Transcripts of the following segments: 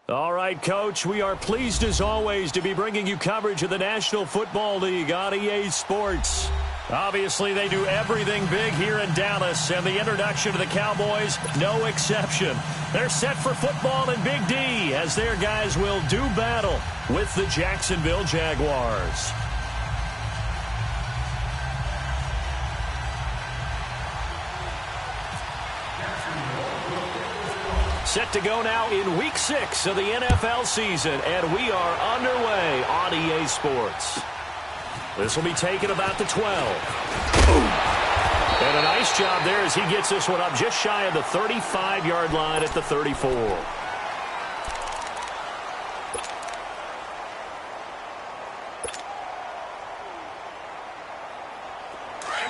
All right, Coach, we are pleased as always to be bringing you coverage of the National Football League on EA Sports. Obviously, they do everything big here in Dallas, and the introduction to the Cowboys, no exception. They're set for football in Big D as their guys will do battle with the Jacksonville Jaguars. Set to go now in Week 6 of the NFL season, and we are underway on EA Sports. This will be taken about the 12. And a nice job there as he gets this one up just shy of the 35-yard line at the 34.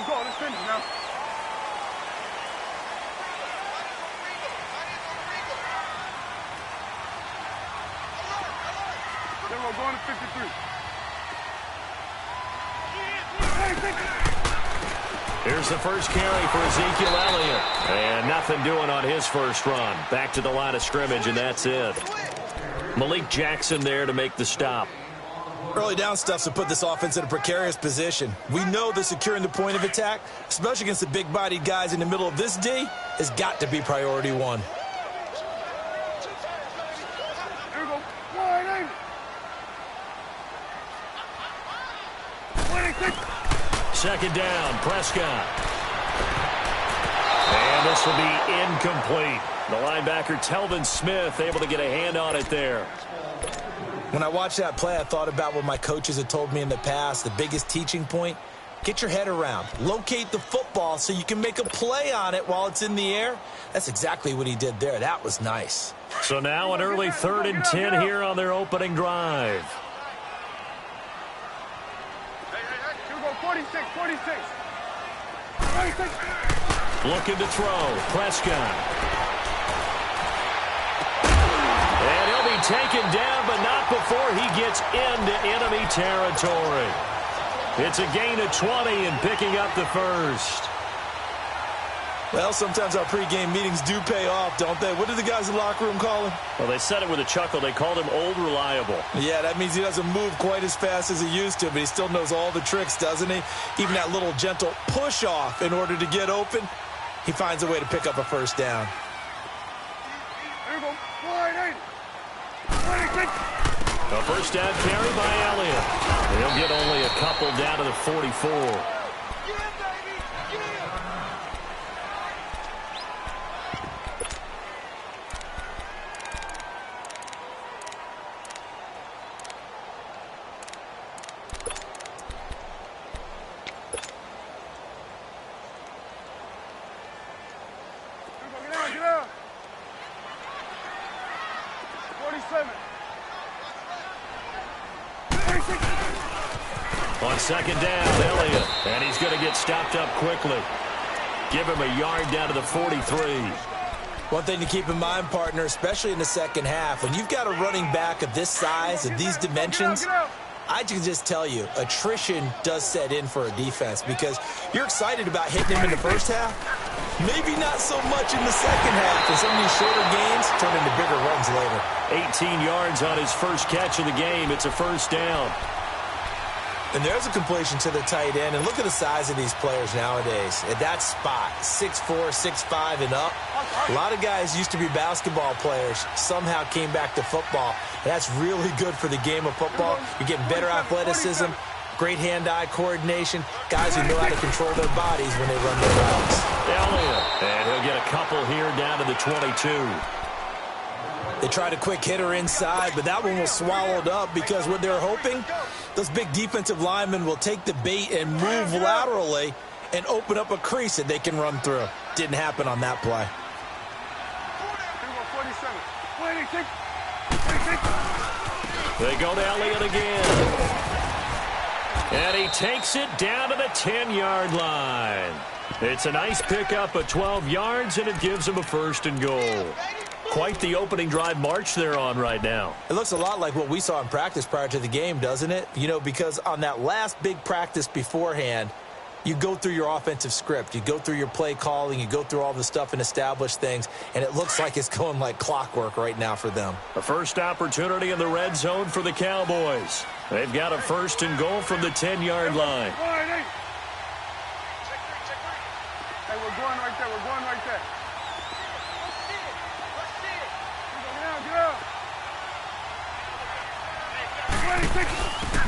Let's finish now. Then we're going to 53. Here's the first carry for Ezekiel Elliott. And nothing doing on his first run. Back to the line of scrimmage, and that's it. Malik Jackson there to make the stop. Early down stuff's to put this offense in a precarious position. We know that securing the point of attack, especially against the big-bodied guys in the middle of this D, has got to be priority one. Here we go. Wide eight. 26. Second down, Prescott. And this will be incomplete. The linebacker, Telvin Smith, able to get a hand on it there. When I watched that play, I thought about what my coaches had told me in the past. The biggest teaching point, get your head around. Locate the football so you can make a play on it while it's in the air. That's exactly what he did there. That was nice. So now an early 3rd and 10 here on their opening drive. Here we go. 46. 46. Looking to throw. Prescott. And he'll be taken down, but not before he gets into enemy territory. It's a gain of 20 and picking up the first. Well, sometimes our pregame meetings do pay off, don't they? What do the guys in the locker room call him? Well, they said it with a chuckle. They called him Old Reliable. Yeah, that means he doesn't move quite as fast as he used to, but he still knows all the tricks, doesn't he? Even that little gentle push-off in order to get open, he finds a way to pick up a first down. Here we go. Wide eight. 26. A first down carry by Elliott. He'll get only a couple down to the 44. Get out. 47. 36. On second down, Elliott. And he's going to get stopped up quickly. Give him a yard down to the 43. One thing to keep in mind, partner, especially in the second half, when you've got a running back of this size, of these dimensions, I can just tell you, attrition does set in for a defense because you're excited about hitting him in the first half. Maybe not so much in the second half, and some of these shorter gains turn into bigger runs later. 18 yards on his first catch of the game. It's a first down. And there's a completion to the tight end. And look at the size of these players nowadays. At that spot, 6'4", 6'5", and up. A lot of guys used to be basketball players. Somehow came back to football. And that's really good for the game of football. You're getting better athleticism, great hand-eye coordination, guys who know how to control their bodies when they run their routes. Elliott. And he'll get a couple here down to the 22. They tried a quick hitter inside, but that one was swallowed up because what they're hoping, those big defensive linemen will take the bait and move laterally and open up a crease that they can run through. Didn't happen on that play. 47. 26. They go to Elliott again. And he takes it down to the 10-yard line. It's a nice pickup of 12 yards, and it gives him a first and goal. Quite the opening drive march they're on right now. It looks a lot like what we saw in practice prior to the game, doesn't it? You know, because on that last big practice beforehand, You go through your offensive script. You go through your play calling. You go through all the stuff and establish things, and it looks like it's going like clockwork right now for them. The first opportunity in the red zone for the Cowboys. They've got a 1st and goal from the 10-yard line. Hey, we're going right there. We're going right there. Get out.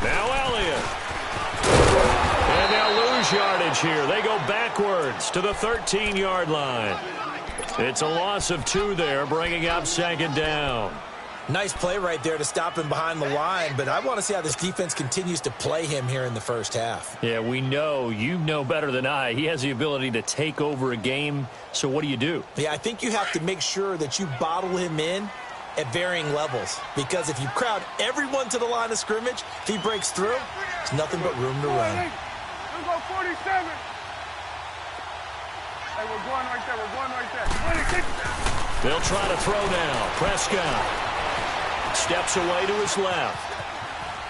Now Elliott. And they'll lose yardage here. They go backwards to the 13-yard line. It's a loss of 2 there, bringing up 2nd down. Nice play right there to stop him behind the line, but I want to see how this defense continues to play him here in the first half. Yeah, we know. You know better than I. He has the ability to take over a game, so what do? Yeah, I think you have to make sure that you bottle him in at varying levels, because if you crowd everyone to the line of scrimmage, if he breaks through, there's nothing but room to run. Let's go 47. Hey, we're going right there. We're going right there. They'll try to throw now. Prescott steps away to his left.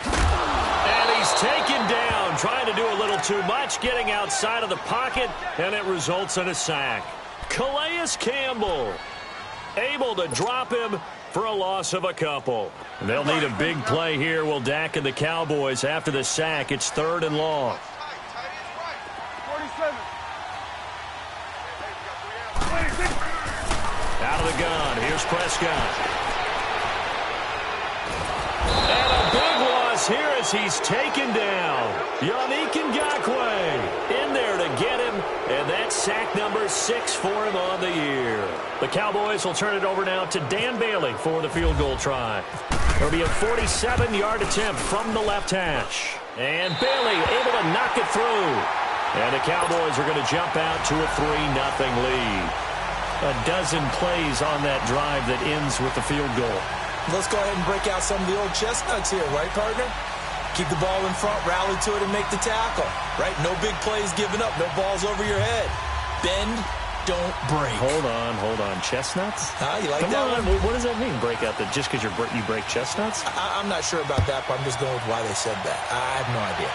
And he's taken down, trying to do a little too much, getting outside of the pocket, and it results in a sack. Calais Campbell able to drop him for a loss of a couple. They'll need a big play here, will Dak and the Cowboys after the sack. It's 3rd and long. 47. Out of the gun, here's Prescott. And a big loss here as he's taken down. Yannick Ngakoue in there to get him, and that's sack number 6 for him on the year. The Cowboys will turn it over now to Dan Bailey for the field goal try. It'll be a 47-yard attempt from the left hash. And Bailey able to knock it through. And the Cowboys are going to jump out to a 3-0 lead. A dozen plays on that drive that ends with the field goal. Let's go ahead and break out some of the old chestnuts here, right, partner? Keep the ball in front, rally to it, and make the tackle, right? No big plays given up, no balls over your head. Bend, don't break. Hold on. Chestnuts? You like Come that on. one? What does that mean, break out? That just because you break chestnuts? I'm not sure about that, but I'm just going with why they said that. I have no idea.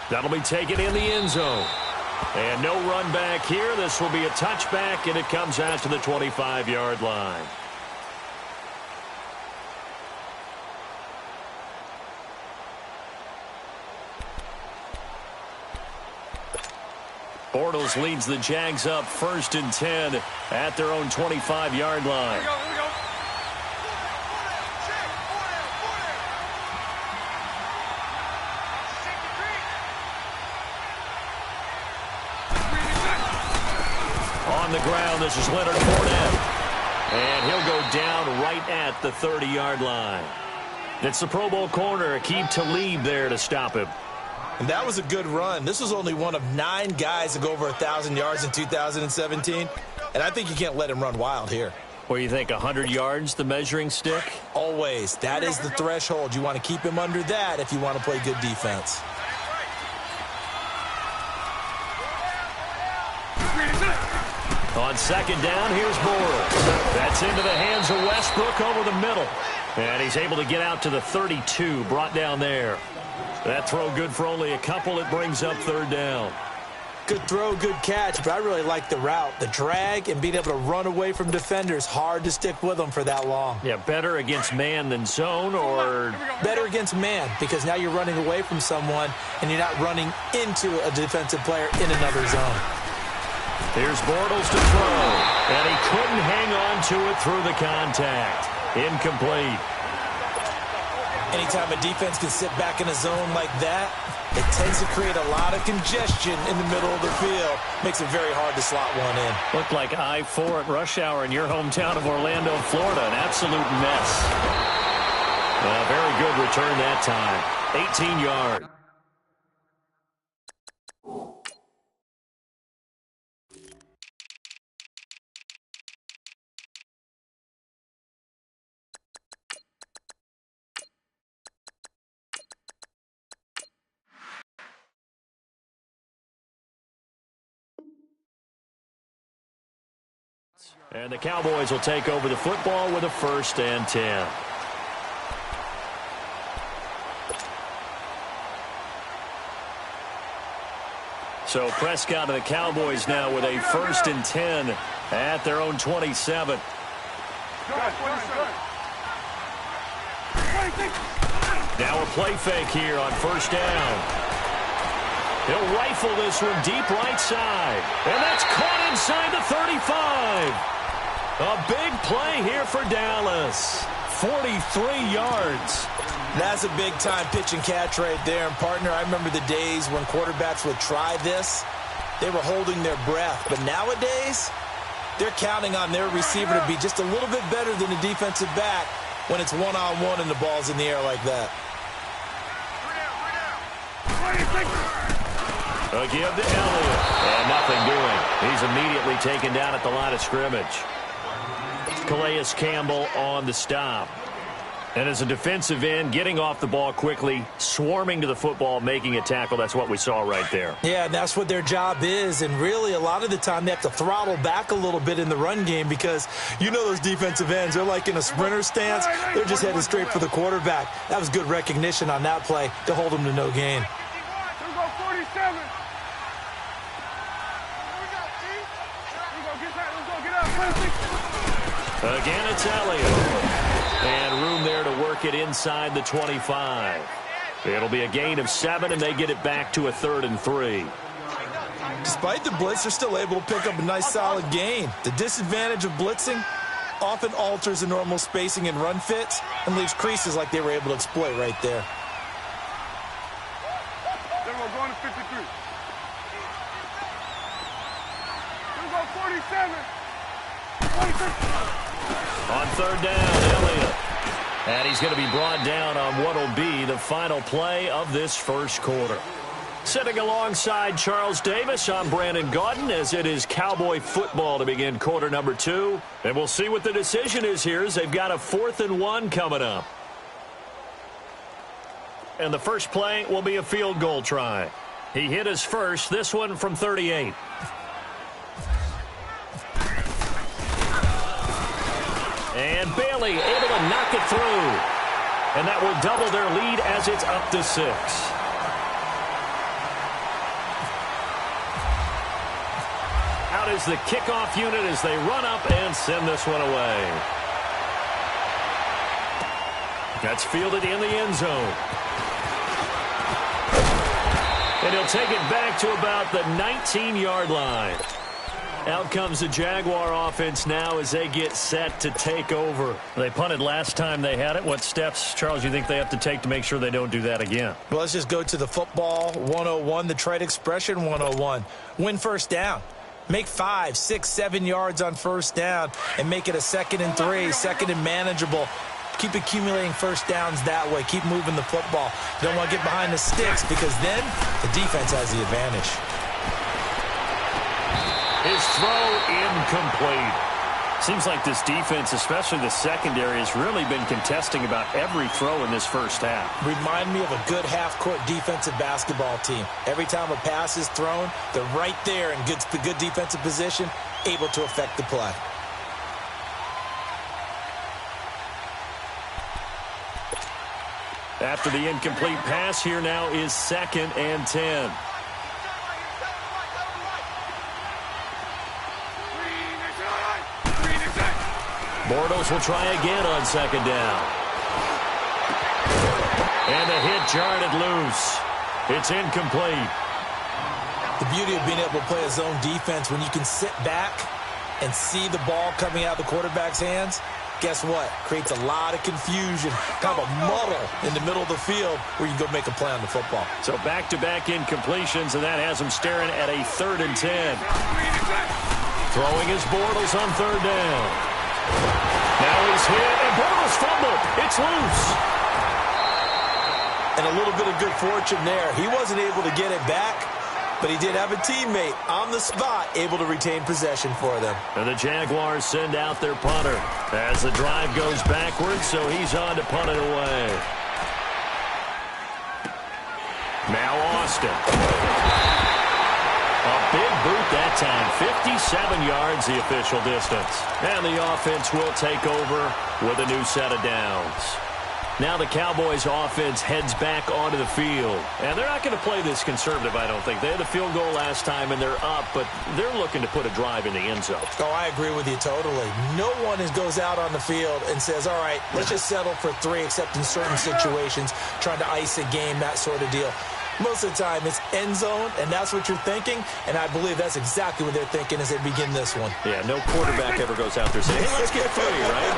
That'll be taken in the end zone. And no run back here. This will be a touchback, and it comes out to the 25-yard line. Bortles leads the Jags up 1st and 10 at their own 25-yard line. Here we go. On the ground, this is Leonard Fournette. And he'll go down right at the 30-yard line. It's the Pro Bowl corner, Aqib Talib there to stop him. And that was a good run. This was only one of 9 guys to go over 1,000 yards in 2017. And I think you can't let him run wild here. What do you think, 100 yards, the measuring stick? Always. That is the threshold. You want to keep him under that if you want to play good defense. On 2nd down, here's Bortles. That's into the hands of Westbrook over the middle. And he's able to get out to the 32, brought down there. That throw good for only a couple. It brings up 3rd down. Good throw, good catch, but I really like the route. The drag and being able to run away from defenders, hard to stick with them for that long. Yeah, better against man than zone, or better against man, because now you're running away from someone and you're not running into a defensive player in another zone. Here's Bortles to throw, and he couldn't hang on to it through the contact. Incomplete. Anytime a defense can sit back in a zone like that, it tends to create a lot of congestion in the middle of the field. Makes it very hard to slot one in. Looked like I-4 at rush hour in your hometown of Orlando, Florida. An absolute mess. Very good return that time. 18 yards. And the Cowboys will take over the football with a 1st and 10. So Prescott and the Cowboys now with a 1st and 10 at their own 27. Now a play fake here on 1st down. He'll rifle this one deep right side. And that's caught inside the 35. A big play here for Dallas. 43 yards. That's a big-time pitch and catch right there. And, partner, I remember the days when quarterbacks would try this. They were holding their breath. But nowadays, they're counting on their receiver to be just a little bit better than the defensive back when it's one-on-one and the ball's in the air like that. A give to Elliott. And nothing doing. He's immediately taken down at the line of scrimmage. Calais Campbell on the stop. And as a defensive end, getting off the ball quickly, swarming to the football, making a tackle, that's what we saw right there. Yeah, and that's what their job is. And really, a lot of the time, they have to throttle back a little bit in the run game because you know those defensive ends, they're like in a sprinter stance. They're just headed straight for the quarterback. That was good recognition on that play to hold them to no gain. Let's go 47. Again, it's Elliott. And room there to work it inside the 25. It'll be a gain of 7, and they get it back to a 3rd and 3. Despite the blitz, they're still able to pick up a nice, solid gain. The disadvantage of blitzing often alters the normal spacing and run fits and leaves creases like they were able to exploit right there. Then we're going to 53. Let's go 47. 46. On 3rd down, Elliott. And he's going to be brought down on what will be the final play of this first quarter. Sitting alongside Charles Davis, I'm Brandon Gaudin as it is Cowboy football to begin quarter number 2. And we'll see what the decision is here as they've got a 4th and 1 coming up. And the first play will be a field goal try. He hit his first, this one from 38. And Bailey able to knock it through. And that will double their lead as it's up to 6. Out is the kickoff unit as they run up and send this one away. That's fielded in the end zone. And he'll take it back to about the 19-yard line. Out comes the Jaguar offense now as they get set to take over. They punted last time they had it. What steps, Charles, you think they have to take to make sure they don't do that again? Well, let's just go to the football 101, the trite expression 101. Win first down. Make 5, 6, 7 yards on first down and make it a 2nd and 3, 2nd and manageable. Keep accumulating first downs that way. Keep moving the football. You don't want to get behind the sticks because then the defense has the advantage. His throw incomplete. Seems like this defense, especially the secondary, has really been contesting about every throw in this first half. Remind me of a good half-court defensive basketball team. Every time a pass is thrown, they're right there in good defensive position, able to affect the play. After the incomplete pass, here now is 2nd and 10. Bortles will try again on 2nd down. And the hit jarred it loose. It's incomplete. The beauty of being able to play a zone defense when you can sit back and see the ball coming out of the quarterback's hands, guess what? Creates a lot of confusion, kind of a muddle in the middle of the field where you can go make a play on the football. So back-to-back incompletions, and that has him staring at a 3rd and 10. Throwing his Bortles on 3rd down. Now he's hit, and Bortles fumbled. It's loose. And a little bit of good fortune there. He wasn't able to get it back, but he did have a teammate on the spot able to retain possession for them. And the Jaguars send out their punter as the drive goes backwards, so he's on to punt it away. Now Austin. A big boot that time, 57 yards the official distance. And the offense will take over with a new set of downs. Now the Cowboys offense heads back onto the field. And they're not going to play this conservative, I don't think. They had the field goal last time, and they're up, but they're looking to put a drive in the end zone. Oh, I agree with you totally. No one goes out on the field and says, all right, let's just settle for 3, except in certain situations, trying to ice a game, that sort of deal. Most of the time, it's end zone, and that's what you're thinking, and I believe that's exactly what they're thinking as they begin this one. Yeah, no quarterback ever goes out there saying, hey, let's get 3, right?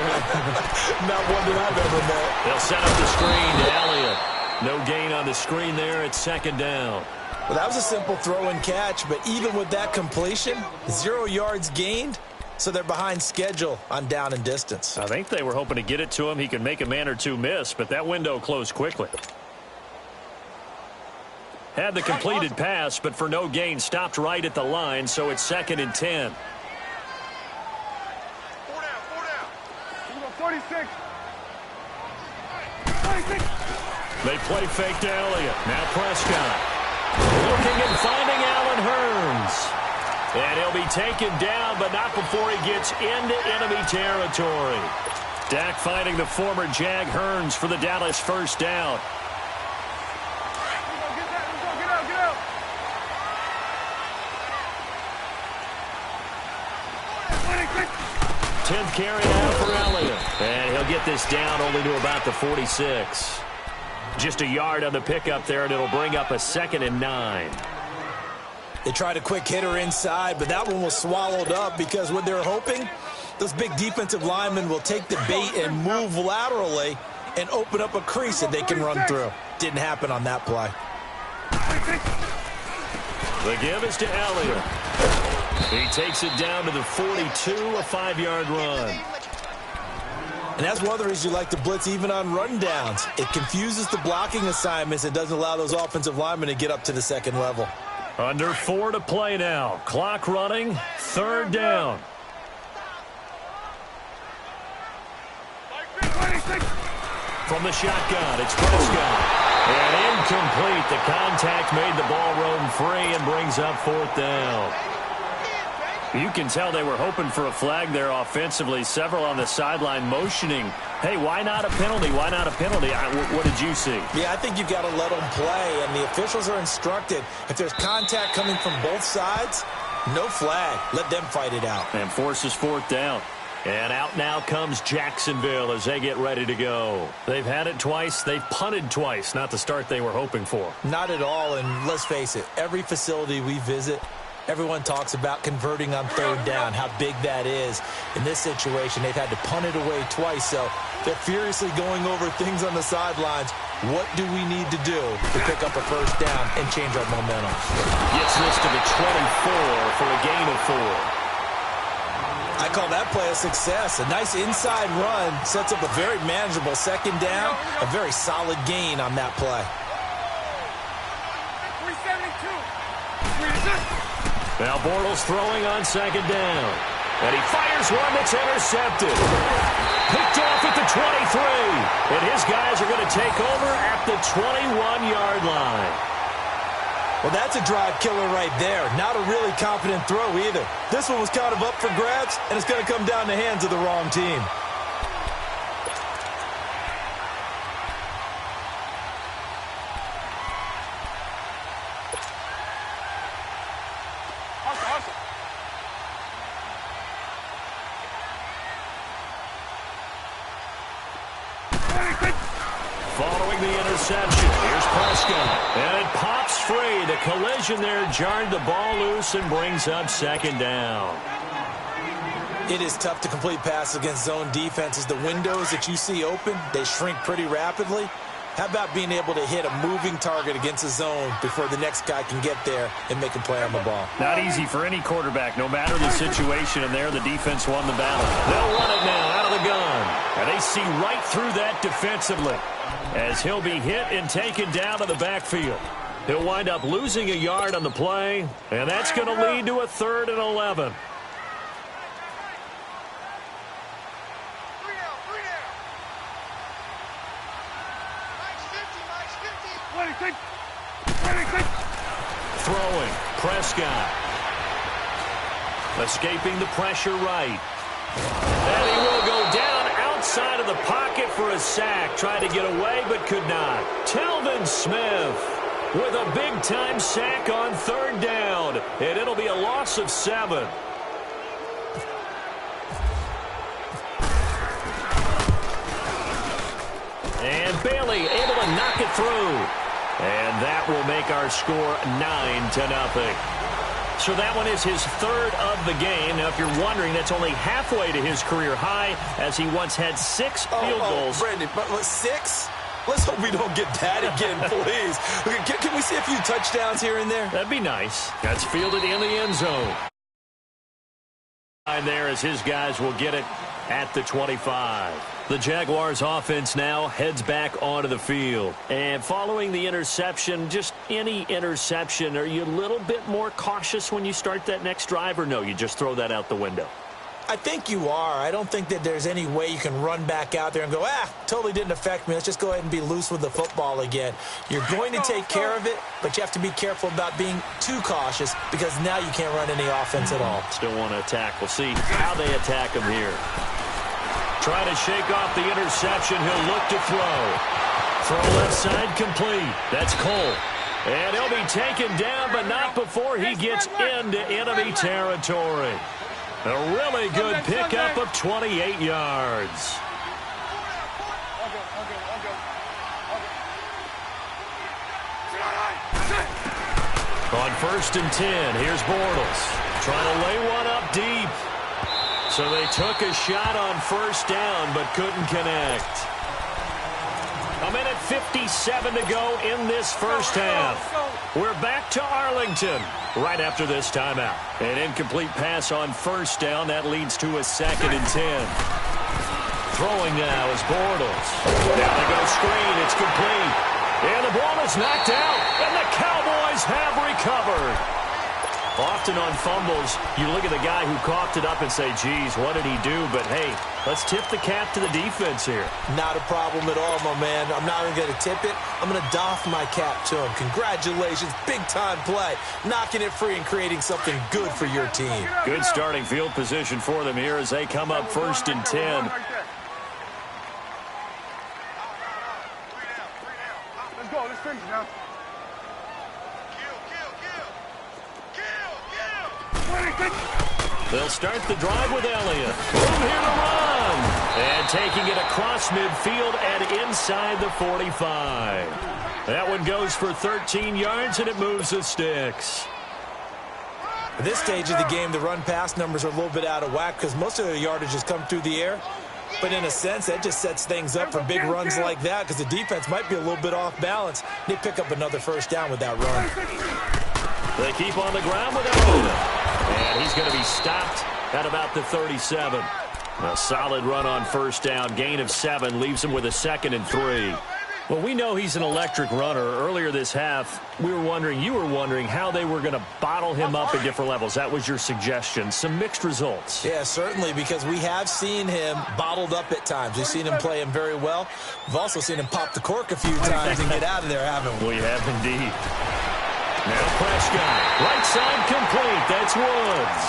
Not one that I've ever met. They'll set up the screen to Elliott. No gain on the screen there. It's 2nd down. Well, that was a simple throw and catch, but even with that completion, 0 yards gained, so they're behind schedule on down and distance. I think they were hoping to get it to him. He could make a man or two miss, but that window closed quickly. Had the completed pass, but for no gain, stopped right at the line, so it's 2nd and 10. 4 down. 46. 46. They play fake to Elliott. Now Prescott. Looking and finding Allen Hurns. And he'll be taken down, but not before he gets into enemy territory. Dak finding the former Jag Hurns for the Dallas first down. Get out. 10th carry now for Elliott. And he'll get this down only to about the 46. Just a yard on the pickup there, and it'll bring up a 2nd and 9. They tried a quick hitter inside, but that one was swallowed up because what they're hoping, those big defensive linemen will take the bait and move laterally and open up a crease that they can run through. Didn't happen on that play. The give is to Elliott. He takes it down to the 42, a 5-yard run. And that's one of the reasons you like to blitz even on rundowns. It confuses the blocking assignments and doesn't allow those offensive linemen to get up to the 2nd level. Under 4 to play now. Clock running. 3rd down. From the shotgun, it's Prescott. And incomplete. The contact made the ball roam free and brings up 4th down. You can tell they were hoping for a flag there offensively. Several on the sideline motioning, hey, why not a penalty? Why not a penalty? What did you see? Yeah, I think you've got to let them play, and the officials are instructed. If there's contact coming from both sides, no flag. Let them fight it out. And forces 4th down. And out now comes Jacksonville as they get ready to go. They've had it twice. They've punted twice. Not the start they were hoping for. Not at all, and let's face it, every facility we visit, everyone talks about converting on 3rd down, how big that is. In this situation, they've had to punt it away twice, so they're furiously going over things on the sidelines. What do we need to do to pick up a 1st down and change our momentum? Gets this to the 24 for a gain of 4. I call that play a success. A nice inside run sets up a very manageable 2nd down, a very solid gain on that play. 372. Now Bortles throwing on 2nd down. And he fires one that's intercepted. Picked off at the 23. And his guys are going to take over at the 21-yard line. Well, that's a drive killer right there. Not a really confident throw either. This one was kind of up for grabs, and it's going to come down the hands of the wrong team. Following the interception, here's Prescott. And it pops free. The collision there jarred the ball loose and brings up 2nd down. It is tough to complete passes against zone defenses. The windows that you see open, they shrink pretty rapidly. How about being able to hit a moving target against a zone before the next guy can get there and make a play on the ball? Not easy for any quarterback, no matter the situation, and there the defense won the battle. They'll run it now out of the gun. And they see right through that defensively as he'll be hit and taken down to the backfield. He'll wind up losing a yard on the play, and that's going to lead to a 3rd and 11. Throwing, Prescott. Escaping the pressure right. And he will go down outside of the the pocket for a sack. Tried to get away, but could not. Telvin Smith with a big-time sack on third down. And it'll be a loss of 7. And Bailey able to knock it through. And that will make our score 9-0. So that one is his third of the game. Now, if you're wondering, that's only halfway to his career high, as he once had 6 field goals. Brandon, but 6? Let's hope we don't get that again, please. Can we see a few touchdowns here and there? That'd be nice. That's fielded in the end zone. And there as his guys will get it at the 25. The Jaguars offense now heads back onto the field. And following the interception, just any interception, are you a little bit more cautious when you start that next drive, or no, you just throw that out the window? I think you are. I don't think that there's any way you can run back out there and go, totally didn't affect me. Let's just go ahead and be loose with the football again. You're going to take care of it, but you have to be careful about being too cautious because now you can't run any offense at all. Still want to attack. We'll see how they attack him here. Trying to shake off the interception. He'll look to throw. Throw left side complete. That's Cole. And he'll be taken down, but not before he gets into enemy territory. A really good pickup of 28 yards. On 1st and 10, here's Bortles. Trying to lay one up deep. So they took a shot on 1st down, but couldn't connect. A minute 57 to go in this first half. We're back to Arlington right after this timeout. An incomplete pass on 1st down. That leads to a 2nd and 10. Throwing now is Bortles. Down they go screen. It's complete. And the ball is knocked out. And the Cowboys have recovered. Often on fumbles, you look at the guy who coughed it up and say, geez, what did he do? But, hey, let's tip the cap to the defense here. Not a problem at all, my man. I'm not even going to tip it. I'm going to doff my cap to him. Congratulations. Big-time play. Knocking it free and creating something good for your team. Good starting field position for them here as they come up 1st and 10. Let's go. Let's finish now. They'll start the drive with Elliott. Room here to run. And taking it across midfield and inside the 45. That one goes for 13 yards, and it moves the sticks. At this stage of the game, the run-pass numbers are a little bit out of whack because most of the yardage has come through the air. But in a sense, that just sets things up for big runs like that because the defense might be a little bit off balance. They pick up another 1st down with that run. They keep on the ground with Elliott. And he's going to be stopped at about the 37. A solid run on 1st down. Gain of 7 leaves him with a 2nd and 3. Well, we know he's an electric runner. Earlier this half, you were wondering how they were going to bottle him up at different levels. That was your suggestion. Some mixed results. Yeah, certainly, because we have seen him bottled up at times. We've seen him play him very well. We've also seen him pop the cork a few times and get out of there, haven't we? We have indeed. Now Prescott, right side complete. That's Woods.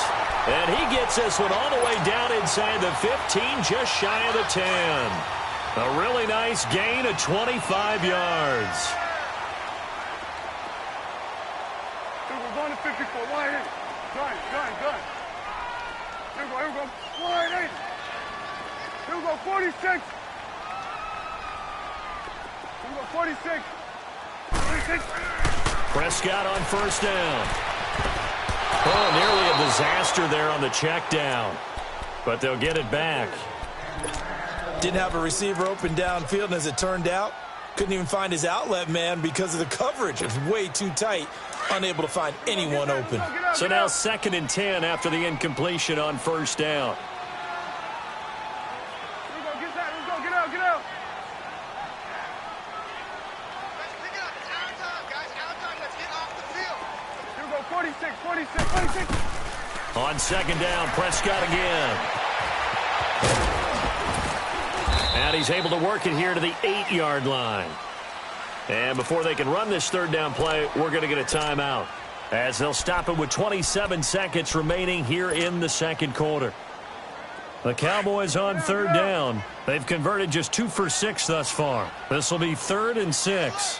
And he gets this one all the way down inside the 15, just shy of the 10. A really nice gain of 25 yards. We're going to 54. Line in. Gun. Here we go. Line in. Here we go. 46. Here we go. 46. 46. Prescott on 1st down. Oh, nearly a disaster there on the check down. But they'll get it back. Didn't have a receiver open downfield, and as it turned out, couldn't even find his outlet man because of the coverage. It's way too tight. Unable to find anyone open. So now 2nd and 10 after the incompletion on 1st down. Get out. Here we go, 46. On 2nd down, Prescott again. And he's able to work it here to the 8-yard line. And before they can run this 3rd down play, we're going to get a timeout, as they'll stop it with 27 seconds remaining here in the 2nd quarter. The Cowboys on third down. They've converted just 2 for 6 thus far. This will be 3rd and 6.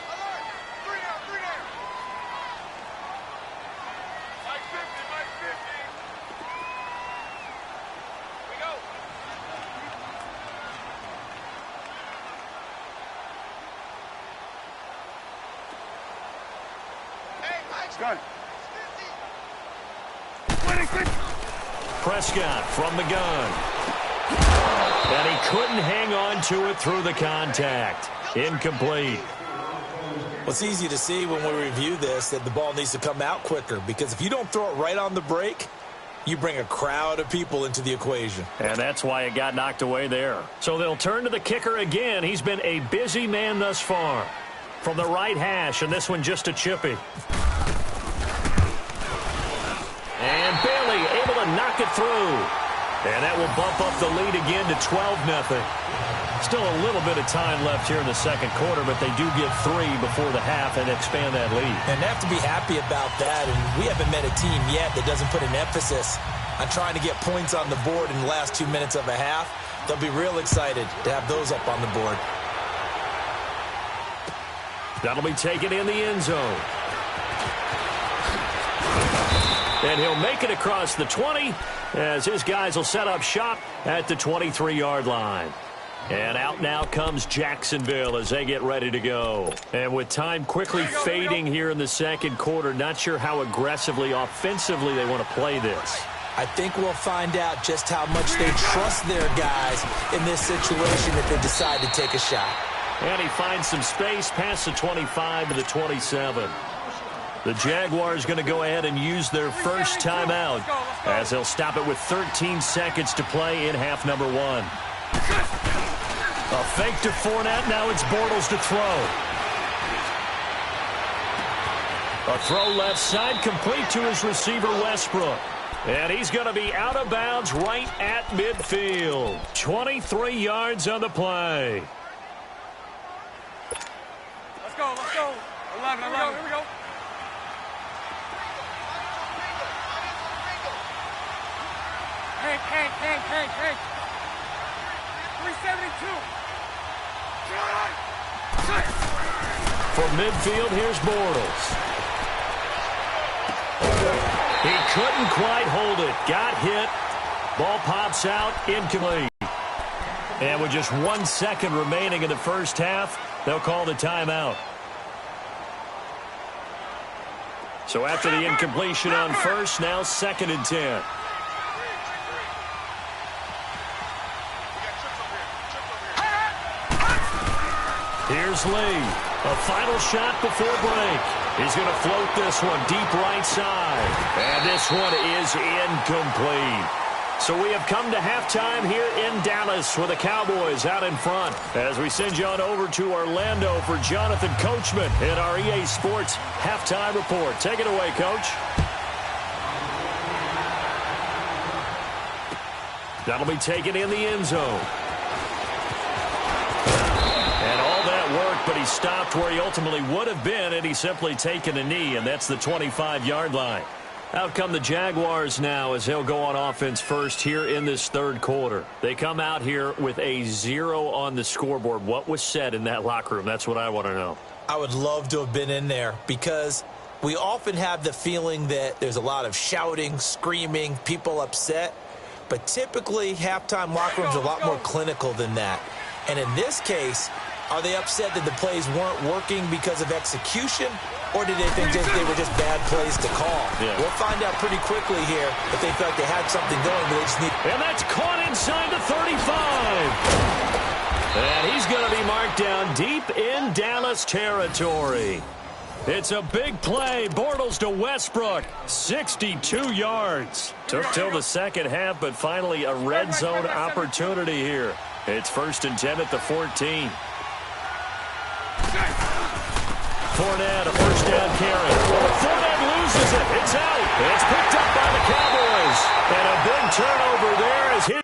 Prescott from the gun. And he couldn't hang on to it through the contact. Incomplete. Well, it's easy to see when we review this that the ball needs to come out quicker, because if you don't throw it right on the break, you bring a crowd of people into the equation. And that's why it got knocked away there. So they'll turn to the kicker again. He's been a busy man thus far. From the right hash, and this one just a chippy. And Bailey able to knock it through. And that will bump up the lead again to 12-0. Still a little bit of time left here in the second quarter, but they do get 3 before the half and expand that lead. And they have to be happy about that. And we haven't met a team yet that doesn't put an emphasis on trying to get points on the board in the last 2 minutes of a half. They'll be real excited to have those up on the board. That'll be taken in the end zone. And he'll make it across the 20 as his guys will set up shop at the 23-yard line. And out now comes Jacksonville as they get ready to go. And with time quickly fading here in the second quarter, not sure how aggressively, offensively they want to play this. I think we'll find out just how much they trust their guys in this situation if they decide to take a shot. And he finds some space past the 25 to the 27. The Jaguars going to go ahead and use their first timeout as they'll stop it with 13 seconds to play in half number 1. A fake to Fournette. Now it's Bortles to throw. A throw left side complete to his receiver Westbrook. And he's going to be out of bounds right at midfield. 23 yards on the play. Let's go, let's go. 11, here we go. Hank. 372. From midfield, here's Bortles. He couldn't quite hold it. Got hit. Ball pops out. Incomplete. And with just 1 second remaining in the first half, they'll call the timeout. So after the incompletion on first, now 2nd and 10. Here's Lee. A final shot before break. He's going to float this one deep right side. And this one is incomplete. So we have come to halftime here in Dallas with the Cowboys out in front. As we send you on over to Orlando for Jonathan Coachman in our EA Sports Halftime Report. Take it away, Coach. That'll be taken in the end zone. And all that work, but he stopped where he ultimately would have been had he simply taken a knee, and that's the 25-yard line. Out come the Jaguars now as they'll go on offense first here in this third quarter. They come out here with a 0 on the scoreboard. What was said in that locker room? That's what I want to know. I would love to have been in there because we often have the feeling that there's a lot of shouting, screaming, people upset. But typically, halftime locker rooms are a lot more clinical than that. And in this case, are they upset that the plays weren't working because of execution, or did they think they were just bad plays to call? Yeah. We'll find out pretty quickly here if they felt they had something going, but they just need... And that's caught inside the 35. And he's going to be marked down deep in Dallas territory. It's a big play. Bortles to Westbrook. 62 yards. Took till the second half, but finally a red zone opportunity here. It's 1st and 10 at the 14. Fournette, a first down carry. Fournette loses it. It's out. It's picked up by the Cowboys. And a big turnover there as his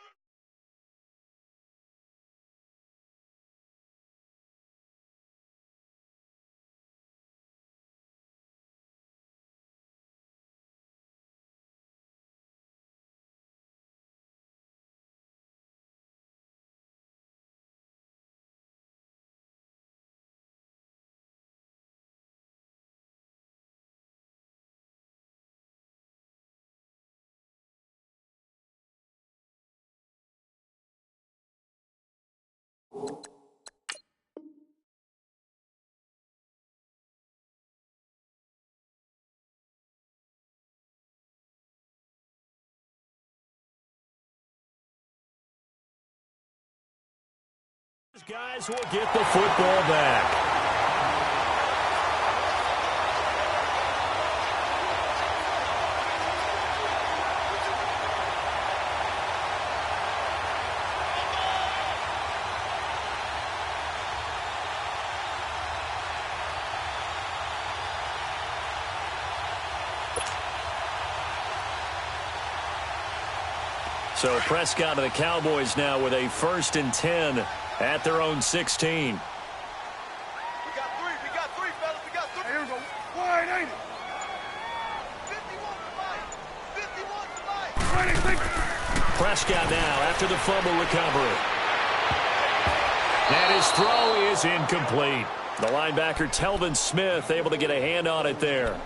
Guys will get the football back. So Prescott and the Cowboys now with a 1st and 10 at their own 16. We got three, fellas. We got three. Here we go. Wide, ain't it? 51 to life. Prescott now after the fumble recovery. And his throw is incomplete. The linebacker, Telvin Smith, able to get a hand on it there.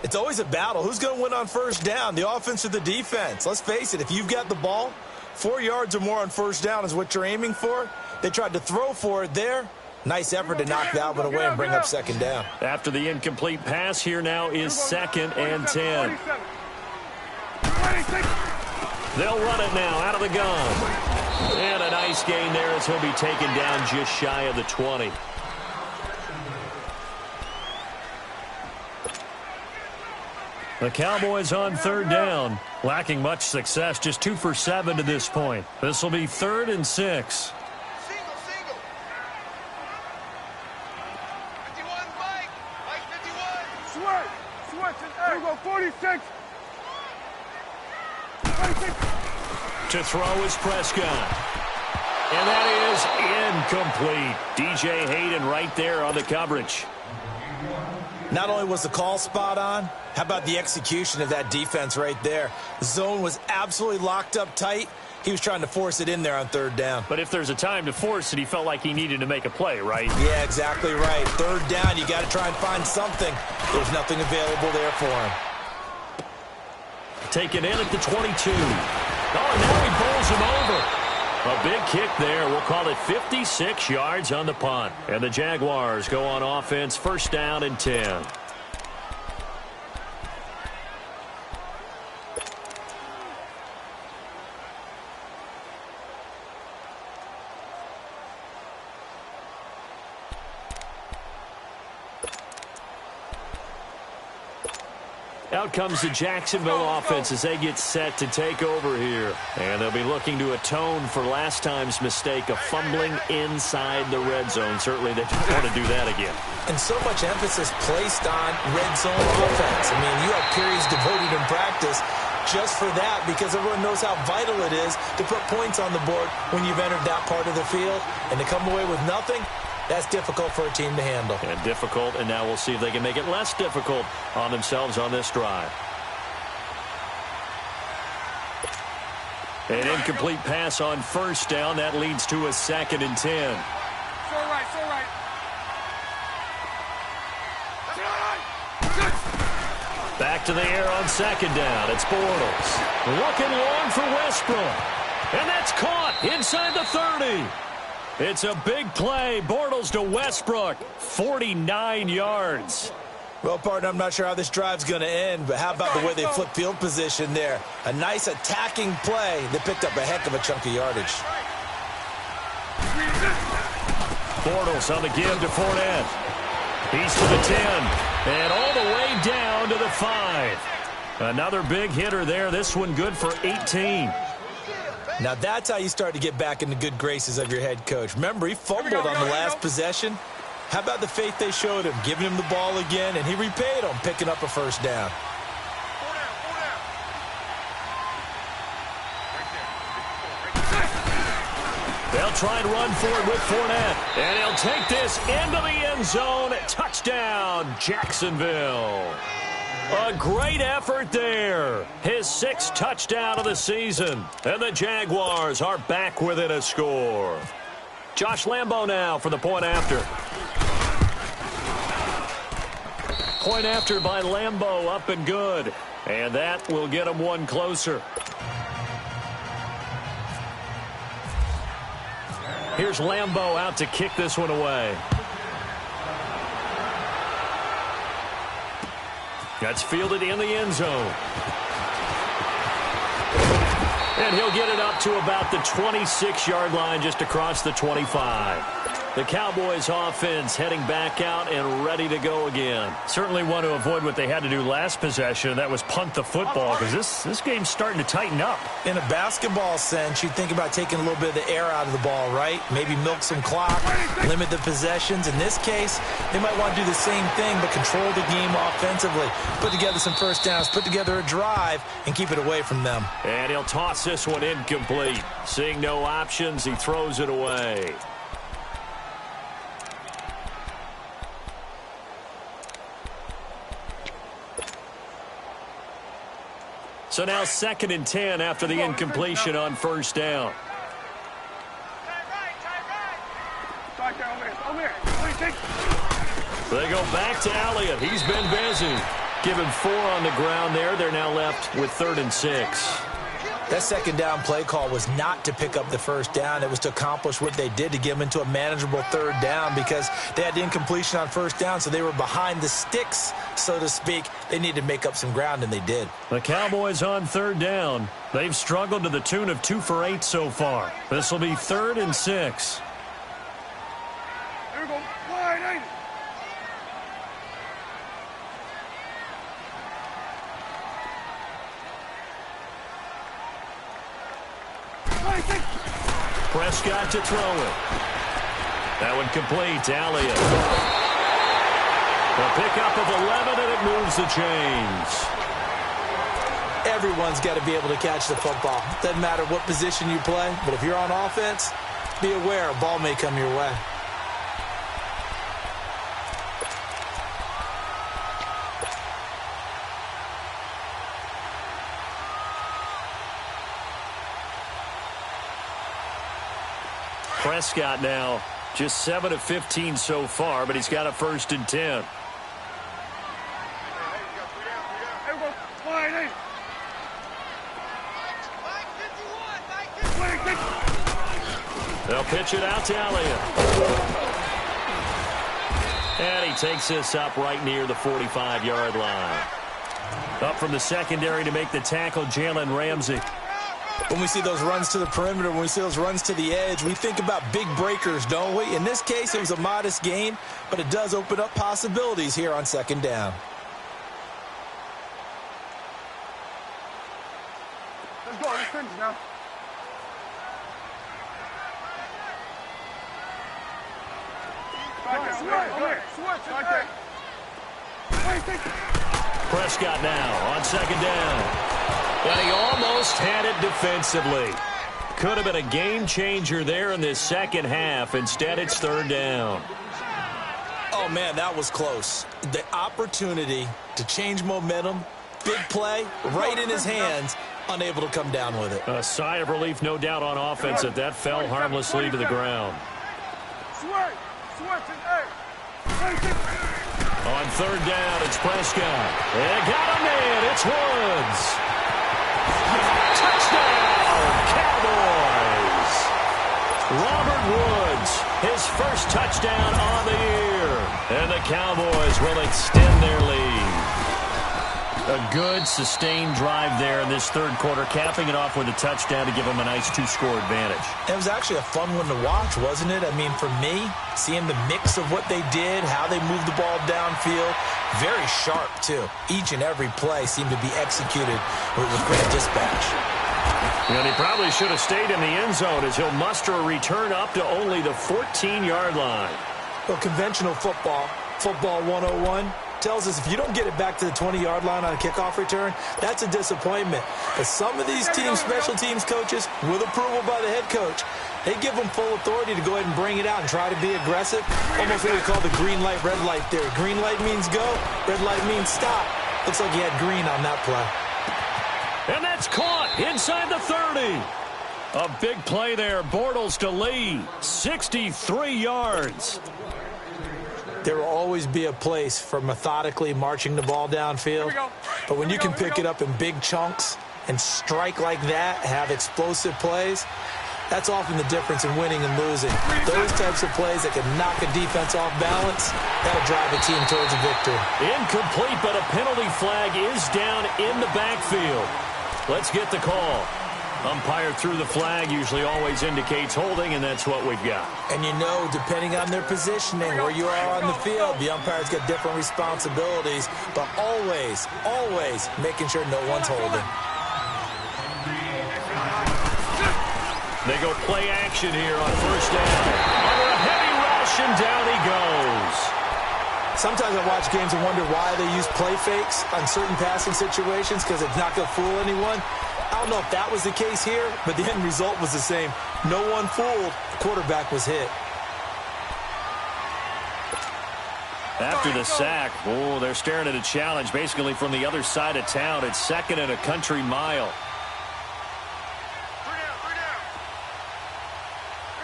It's always a battle. Who's going to win on 1st down, the offense or the defense? Let's face it, if you've got the ball, 4 yards or more on 1st down is what you're aiming for. They tried to throw for it there. Nice effort to knock that one away and bring up 2nd down. After the incomplete pass, here now is 2nd and 10. They'll run it now out of the gun. And a nice gain there as he'll be taken down just shy of the 20. The Cowboys on 3rd down, lacking much success, just 2 for 7 to this point. This will be 3rd and 6. Single. 51, Mike 51. Switch. Here we go, 46. To throw is Prescott. And that is incomplete. DJ Hayden right there on the coverage. Not only was the call spot on, how about the execution of that defense right there? The zone was absolutely locked up tight. He was trying to force it in there on 3rd down. But if there's a time to force it, he felt like he needed to make a play, right? Yeah, exactly right. 3rd down, you got to try and find something. There's nothing available there for him. Taken in at the 22. Oh, and now he bowls him over. A big kick there. We'll call it 56 yards on the punt. And the Jaguars go on offense, 1st down and 10. Out comes the Jacksonville offense as they get set to take over here. And they'll be looking to atone for last time's mistake of fumbling inside the red zone. Certainly they don't want to do that again. And so much emphasis placed on red zone offense. I mean, you have periods devoted in practice just for that because everyone knows how vital it is to put points on the board when you've entered that part of the field. And to come away with nothing, that's difficult for a team to handle. And difficult, and now we'll see if they can make it less difficult on themselves on this drive. An incomplete pass on 1st down. That leads to a 2nd and 10. So right. Back to the air on 2nd down. It's Bortles. Looking long for Westbrook. And that's caught inside the 30. It's a big play. Bortles to Westbrook. 49 yards. Well, partner, I'm not sure how this drive's going to end, but how about the way they flip field position there? A nice attacking play that picked up a heck of a chunk of yardage. Bortles on the give to Fournette. He's to the 10. And all the way down to the 5. Another big hitter there. This one good for 18. Now that's how you start to get back in the good graces of your head coach. Remember, he fumbled on the last possession. How about the faith they showed him, giving him the ball again, and he repaid them, picking up a 1st down. They'll try and run for it with Fournette. And he'll take this into the end zone. Touchdown, Jacksonville. A great effort there. His 6th touchdown of the season. And the Jaguars are back within a score. Josh Lambo now for the point after. Point after by Lambo, up and good. And that will get him one closer. Here's Lambeau out to kick this one away. That's fielded in the end zone. And he'll get it up to about the 26-yard line, just across the 25. The Cowboys offense heading back out and ready to go again. Certainly want to avoid what they had to do last possession. That was punt the football, because this game's starting to tighten up. In a basketball sense, you think about taking a little bit of the air out of the ball, right? Maybe milk some clock, limit the possessions. In this case, they might want to do the same thing, but control the game offensively. Put together some first downs, put together a drive, and keep it away from them. And he'll toss this one incomplete. Seeing no options, he throws it away. So now 2nd and 10 after the incompletion on first down. They go back to Elliott. He's been busy. Give him 4 on the ground there. They're now left with 3rd and 6. That second down play call was not to pick up the first down. It was to accomplish what they did, to get them into a manageable 3rd down, because they had the incompletion on first down, so they were behind the sticks, so to speak. They needed to make up some ground, and they did. The Cowboys on 3rd down. They've struggled to the tune of 2 for 8 so far. This will be 3rd and 6. There we go. Wide. Prescott to throw it. That one complete to Elliott. A pickup of 11, and it moves the chains. Everyone's got to be able to catch the football. Doesn't matter what position you play, but if you're on offense, be aware a ball may come your way. Prescott now just 7 of 15 so far, but he's got a 1st and 10. They'll pitch it out to Elliott. And he takes this up right near the 45-yard line. Up from the secondary to make the tackle, Jalen Ramsey. When we see those runs to the perimeter, when we see those runs to the edge, we think about big breakers, don't we? In this case, it was a modest gain, but it does open up possibilities here on 2nd down. Let's go. Let's finish now. Prescott now on 2nd down. But he almost had it defensively. Could have been a game changer there in this second half. Instead, it's 3rd down. Oh, man, that was close. The opportunity to change momentum, big play, right in his hands, unable to come down with it. A sigh of relief, no doubt, on offense that fell harmlessly to the ground. On 3rd down, it's Prescott. They got him in. It's Woods. Touchdown, Cowboys. Robert Woods, his first touchdown on the year. And the Cowboys will extend their lead. A good, sustained drive there in this 3rd quarter, capping it off with a touchdown to give them a nice 2-score advantage. It was actually a fun one to watch, wasn't it? I mean, for me, seeing the mix of what they did, how they moved the ball downfield, very sharp, too. Each and every play seemed to be executed with great dispatch. And he probably should have stayed in the end zone, as he'll muster a return up to only the 14-yard line. Well, conventional football 101, tells us if you don't get it back to the 20-yard line on a kickoff return, that's a disappointment. But some of these teams, special teams coaches, with approval by the head coach, they give them full authority to go ahead and bring it out and try to be aggressive. Almost what we call the green light, red light theory. Green light means go, red light means stop. Looks like he had green on that play. And that's caught inside the 30. A big play there. Bortles to Lee. 63 yards. There will always be a place for methodically marching the ball downfield. But when you can pick it up in big chunks and strike like that, have explosive plays, That's often the difference in winning and losing. Those types of plays that can knock a defense off balance, that'll drive a team towards a victory. Incomplete, but a penalty flag is down in the backfield. Let's get the call. Umpire threw the flag, usually always indicates holding, and that's what we've got. And you know, depending on their positioning, where you are on the field, the umpire's got different responsibilities, but always, always making sure no one's holding. They go play action here on first down. Under a heavy rush, and down he goes. Sometimes I watch games and wonder why they use play fakes on certain passing situations, because it's not going to fool anyone. I don't know if that was the case here, but the end result was the same. No one fooled. The quarterback was hit. After the sack, they're staring at a challenge basically from the other side of town. It's second and a country mile.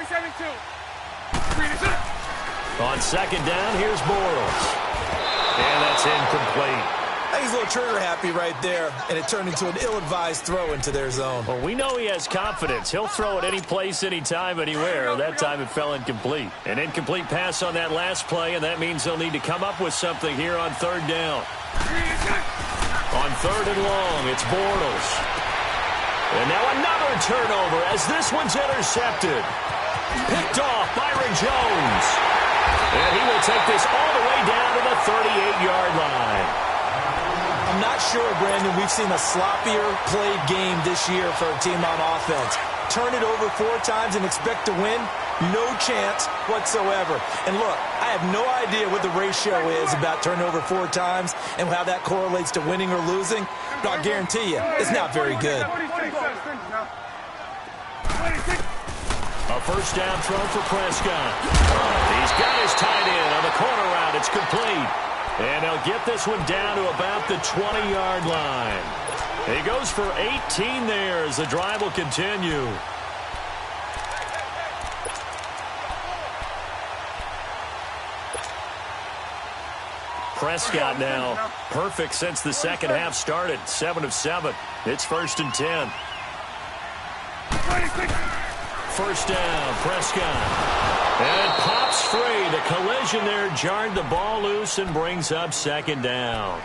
372. On second down, here's Bortles. And that's incomplete. I think he's a little trigger happy right there, and it turned into an ill-advised throw into their zone. Well, we know he has confidence. He'll throw it any place, anytime, anywhere. That time it fell incomplete. An incomplete pass on that last play, and that means they'll need to come up with something here on third down. On third and long, it's Bortles. And now another turnover as this one's intercepted. Picked off Byron Jones. And he will take this all the way down to the 38-yard line. I'm not sure, Brandon, we've seen a sloppier played game this year for a team on offense. Turn it over 4 times and expect to win? No chance whatsoever. And look, I have no idea what the ratio is about turnover 4 times and how that correlates to winning or losing, but I'll guarantee you, it's not very good. A first down throw for Prescott. He's got his tight end on the corner route. It's complete. And they'll get this one down to about the 20-yard line. He goes for 18 there as the drive will continue. Prescott now perfect since the second half started. 7 of 7. It's first and 10. First down, Prescott. And it pops free. The collision there jarred the ball loose and brings up second down.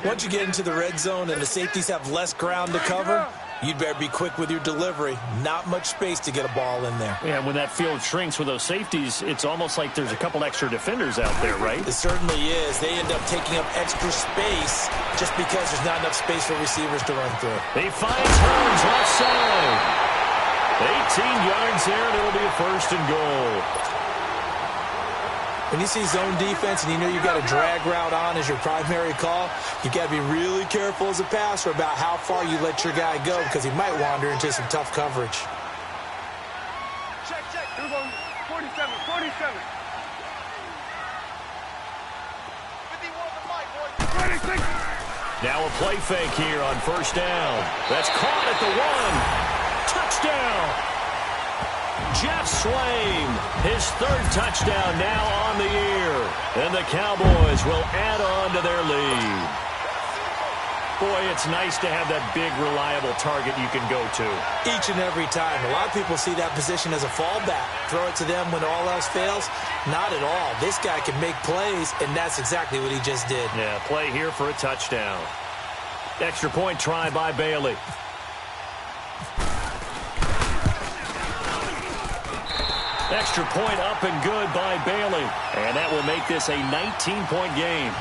Once you get into the red zone and the safeties have less ground to cover, you'd better be quick with your delivery. Not much space to get a ball in there. Yeah, when that field shrinks with those safeties, it's almost like there's a couple extra defenders out there, right? It certainly is. They end up taking up extra space just because there's not enough space for receivers to run through. He finds Hearns left side. 18 yards there, and it'll be a first and goal. When you see zone defense and you know you've got a drag route on as your primary call, you've got to be really careful as a passer about how far you let your guy go because he might wander into some tough coverage. Check. 47. 47. 51 the mic, boy. 26. Now a play fake here on first down. That's caught at the 1. Touchdown. Jeff Swain, his 3rd touchdown now on the year. And the Cowboys will add on to their lead. Boy, it's nice to have that big, reliable target you can go to. Each and every time. A lot of people see that position as a fallback. Throw it to them when all else fails. Not at all. This guy can make plays, and that's exactly what he just did. Yeah, play here for a touchdown. Extra point try by Bailey. Extra point up and good by Bailey. And that will make this a 19-point game.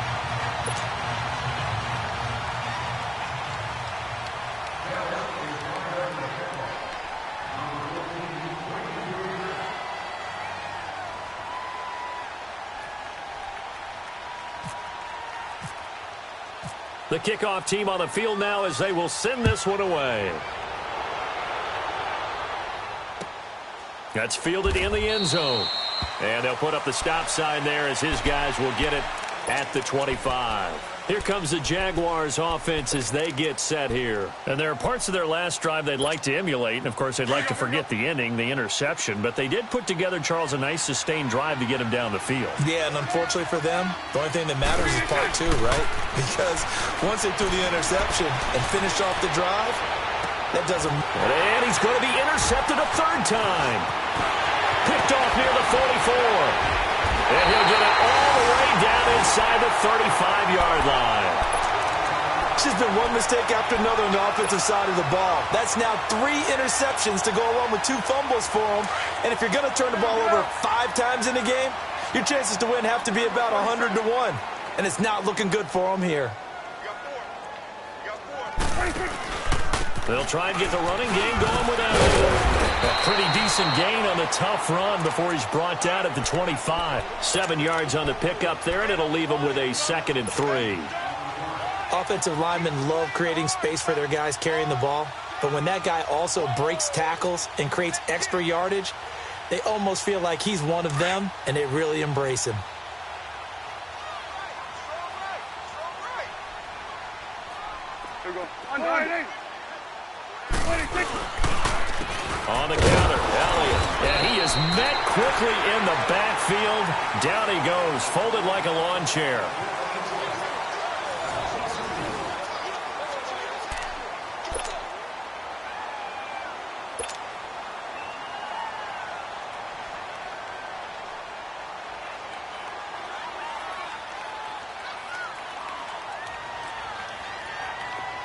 The kickoff team on the field now as they will send this one away. That's fielded in the end zone. And they'll put up the stop sign there as his guys will get it at the 25. Here comes the Jaguars offense as they get set here. And there are parts of their last drive they'd like to emulate. And, of course, they'd like to forget the ending, the interception. But they did put together, Charles, a nice sustained drive to get him down the field. Yeah, and unfortunately for them, the only thing that matters is part 2, right? Because once they threw the interception and finished off the drive, That doesn't... And he's going to be intercepted a third time. Picked off near the 44. And he'll get it all the way down inside the 35-yard line. It's just been one mistake after another on the offensive side of the ball. That's now 3 interceptions to go along with 2 fumbles for him. And if you're going to turn the ball over 5 times in a game, your chances to win have to be about 100 to 1. And it's not looking good for him here. They'll try and get the running game going without it. A pretty decent gain on the tough run before he's brought down at the 25. 7 yards on the pickup there, and it'll leave him with a 2nd and 3. Offensive linemen love creating space for their guys carrying the ball, but when that guy also breaks tackles and creates extra yardage, they almost feel like he's one of them, and they really embrace him. Here we go. On the counter, Elliott. And he is met quickly in the backfield. Down he goes, folded like a lawn chair.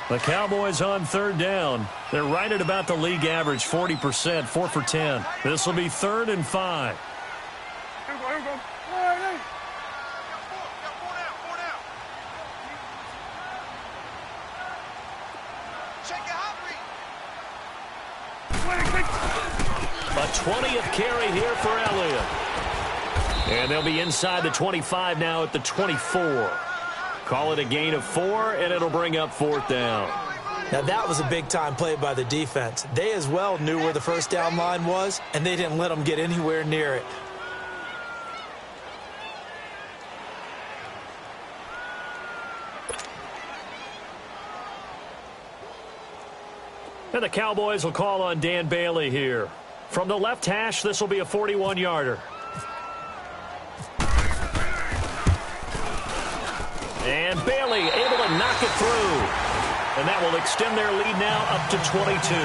The Cowboys on 3rd down. They're right at about the league average, 40%, 4 for 10. This will be 3rd and 5. Here we go, here we go. All right. A 20th carry here for Elliott. And they'll be inside the 25 now at the 24. Call it a gain of 4, and it'll bring up 4th down. Now, that was a big-time play by the defense. They as well knew where the first down line was, and they didn't let them get anywhere near it. And the Cowboys will call on Dan Bailey here. From the left hash, this will be a 41-yarder. And Bailey able to knock it through. And that will extend their lead now up to 22.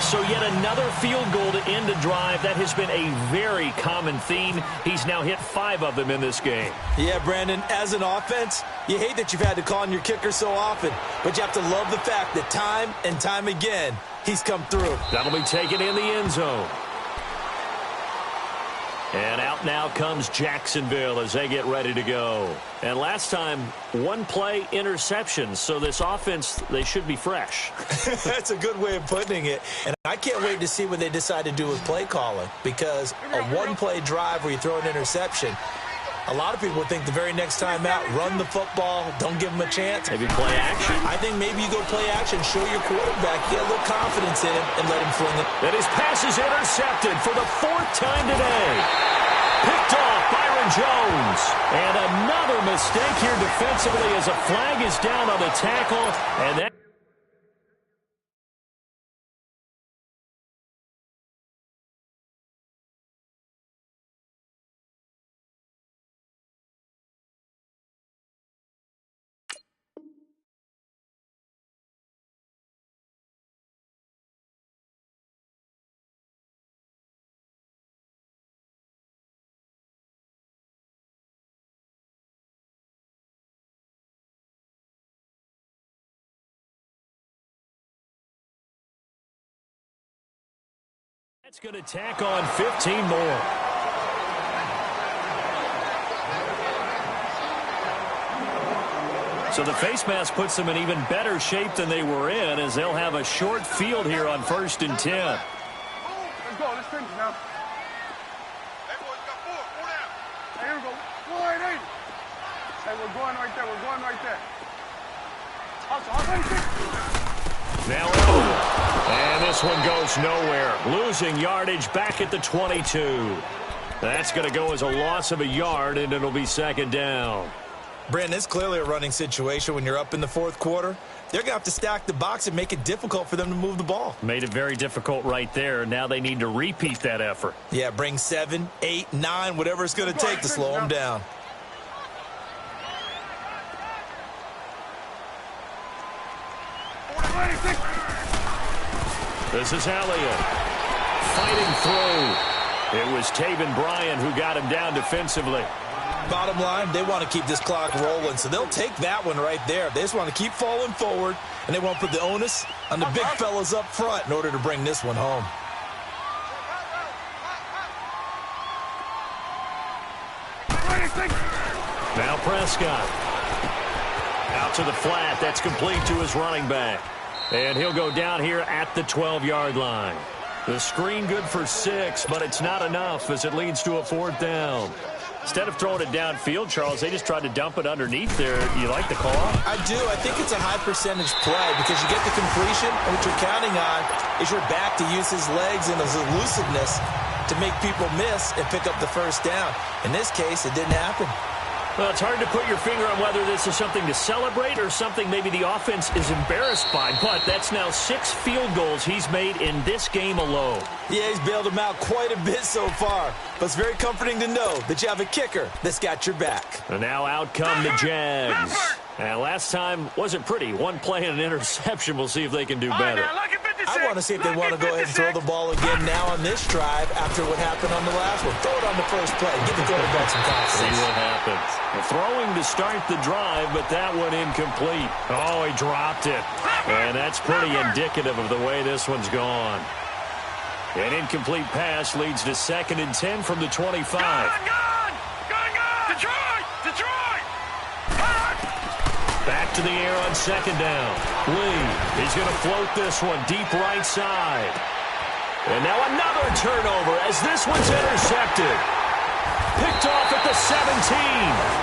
So yet another field goal to end a drive. That has been a very common theme. He's now hit 5 of them in this game. Yeah, Brandon, as an offense, you hate that you've had to call on your kicker so often. But you have to love the fact that time and time again, he's come through. That'll be taken in the end zone. And out now comes Jacksonville as they get ready to go. And last time, 1-play interception. So this offense, they should be fresh. That's a good way of putting it. And I can't wait to see what they decide to do with play calling. Because a 1-play drive where you throw an interception, a lot of people would think the very next time out, run the football, don't give him a chance. Maybe play action. I think maybe you go play action, show your quarterback, get a little confidence in him, and let him fling it. And his pass is intercepted for the 4th time today. Picked off Byron Jones. And another mistake here defensively as a flag is down on the tackle. And that That's going to tack on 15 more. So the face mask puts them in even better shape than they were in, as they'll have a short field here on 1st and 10. Let's go. Let's finish now. Hey, boys, got 4. 4 down. Hey, here we go. 4-8. Hey, we're going right there. We're going right there. Now over. And this one goes nowhere. Losing yardage back at the 22. That's going to go as a loss of a yard, and it'll be 2nd down. Brandon, it's clearly a running situation when you're up in the 4th quarter. They're going to have to stack the box and make it difficult for them to move the ball. Made it very difficult right there. Now they need to repeat that effort. Yeah, bring 7, 8, 9, whatever it's going to take to slow them down. This is Elliott. Fighting through. It was Taven Bryan who got him down defensively. Bottom line, they want to keep this clock rolling, so they'll take that one right there. They just want to keep falling forward, and they won't put the onus on the big fellas up front in order to bring this one home. Now Prescott. Out to the flat. That's complete to his running back. And he'll go down here at the 12-yard line. The screen good for 6, but it's not enough as it leads to a 4th down. Instead of throwing it downfield, Charles, they just tried to dump it underneath there. You like the call? I do. I think it's a high-percentage play because you get the completion, and what you're counting on is your back to use his legs and his elusiveness to make people miss and pick up the 1st down. In this case, it didn't happen. Well, it's hard to put your finger on whether this is something to celebrate or something maybe the offense is embarrassed by. But that's now 6 field goals he's made in this game alone. Yeah, he's bailed them out quite a bit so far. But it's very comforting to know that you have a kicker that's got your back. And now out come the Jags. And last time wasn't pretty. One play and an interception. We'll see if they can do better. I want to see if they want to go ahead and throw the ball again now on this drive after what happened on the last one. Throw it on the first play. Give the quarterback some confidence. See what happens. Throwing to start the drive, but that one incomplete. Oh, he dropped it. And that's pretty indicative of the way this one's gone. An incomplete pass leads to 2nd and 10 from the 25. Gone! Detroit! Back to the air on 2nd down. Lee, he's going to float this one deep right side. And now another turnover as this one's intercepted. Picked off at the 17.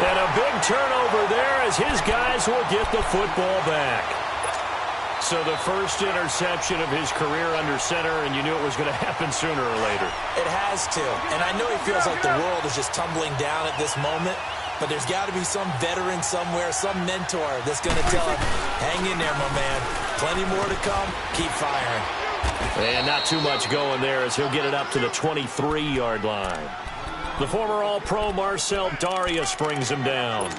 And a big turnover there as his guys will get the football back. So the first interception of his career under center, and you knew it was going to happen sooner or later. It has to. And I know he feels like the world is just tumbling down at this moment. But there's got to be some veteran somewhere, some mentor that's going to tell him, hang in there, my man. Plenty more to come. Keep firing. And not too much going there as he'll get it up to the 23-yard line. The former All-Pro Marcel Darius brings him down.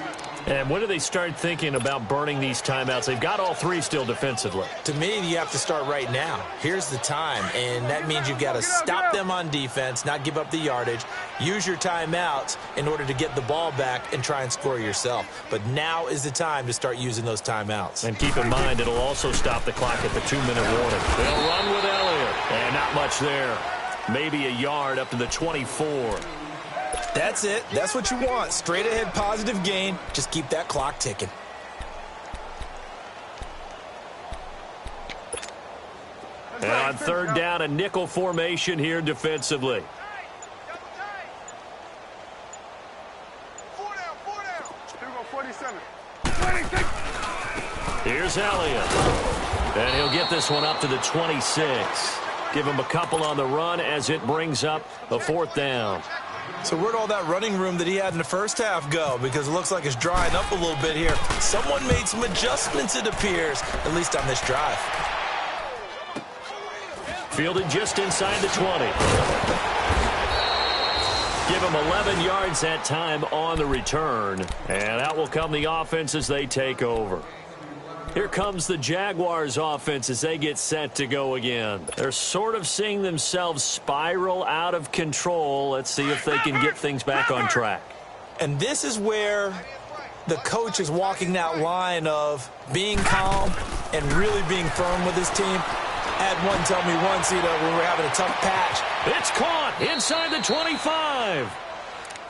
And when do they start thinking about burning these timeouts? They've got all 3 still defensively. To me, you have to start right now. Here's the time, and that means you've got to stop them on defense, not give up the yardage, use your timeouts in order to get the ball back and try and score yourself. But now is the time to start using those timeouts. And keep in mind, it'll also stop the clock at the 2-minute warning. They'll run with Elliott. And not much there. Maybe a yard up to the 24. That's it. That's what you want. Straight ahead positive gain. Just keep that clock ticking. And on 3rd down, a nickel formation here defensively. 4 down. Here we go, 47. Here's Elliott. And he'll get this one up to the 26. Give him a couple on the run as it brings up a 4th down. So where'd all that running room that he had in the first half go? Because it looks like it's drying up a little bit here. Someone made some adjustments, it appears, at least on this drive. Fielded just inside the 20. Give him 11 yards that time on the return. And out will come the offense as they take over. Here comes the Jaguars offense as they get set to go again. They're sort of seeing themselves spiral out of control. Let's see if they can get things back on track. And this is where the coach is walking that line of being calm and really being firm with his team. I had one tell me once, when we were having a tough patch. It's caught inside the 25.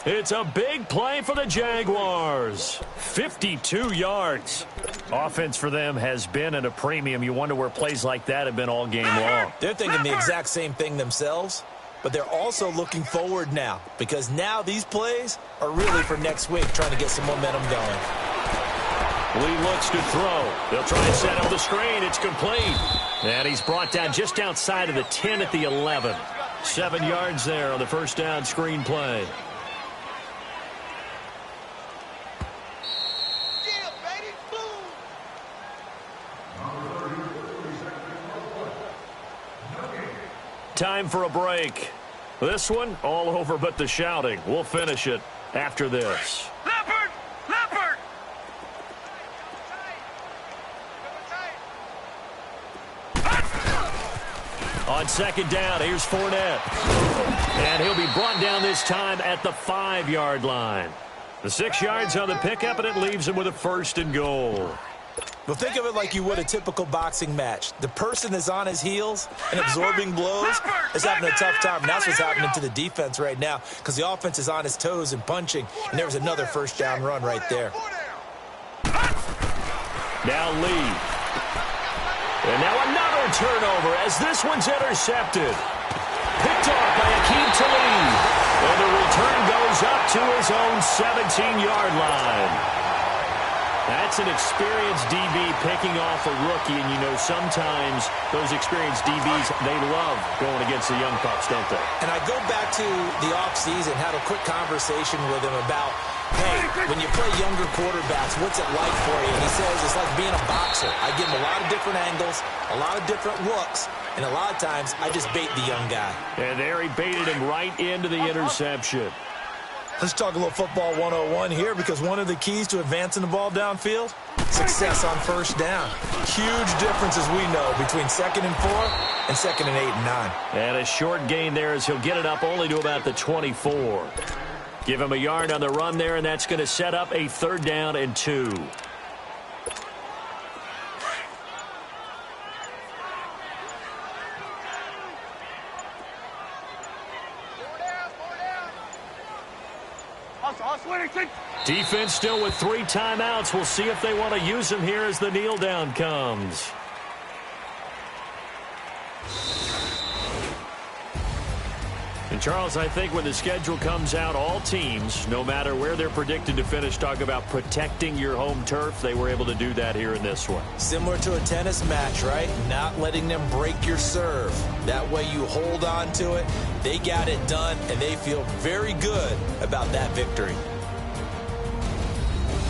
It's a big play for the Jaguars. 52 yards. Offense for them has been at a premium. You wonder where plays like that have been all game long. They're thinking the exact same thing themselves, but they're also looking forward now because now these plays are really for next week, trying to get some momentum going. Lee looks to throw. They'll try and set up the screen. It's complete. And he's brought down just outside of the 10 at the 11. 7 yards there on the first down screen play. Time for a break. This one, all over but the shouting. We'll finish it after this. Leopard! Leopard! On second down, here's Fournette. And he'll be brought down this time at the 5-yard line. The 6 yards on the pickup, and it leaves him with a 1st and goal. Well, think of it like you would a typical boxing match. The person that's on his heels and absorbing blows is having a tough time. And that's what's happening to the defense right now because the offense is on his toes and punching, and there was another 1st down run right there. Now Lee. And now another turnover as this one's intercepted. Picked off by Akeem Talib. And the return goes up to his own 17-yard line. That's an experienced DB picking off a rookie, and you know sometimes those experienced DBs, they love going against the young pups, don't they? And I go back to the offseason, had a quick conversation with him about, hey, when you play younger quarterbacks, what's it like for you? And he says it's like being a boxer. I give him a lot of different angles, a lot of different looks, and a lot of times I just bait the young guy. And there he baited him right into the interception. Let's talk a little football 101 here because one of the keys to advancing the ball downfield, success on 1st down. Huge difference, as we know, between 2nd and 4 and 2nd and 8 and 9. And a short gain there as he'll get it up only to about the 24. Give him a yard on the run there, and that's going to set up a 3rd down and 2. Defense still with 3 timeouts. We'll see if they want to use them here as the kneel down comes. And Charles, I think when the schedule comes out, all teams, no matter where they're predicted to finish, talk about protecting your home turf. They were able to do that here in this one. Similar to a tennis match, right? Not letting them break your serve. That way you hold on to it. They got it done, and they feel very good about that victory.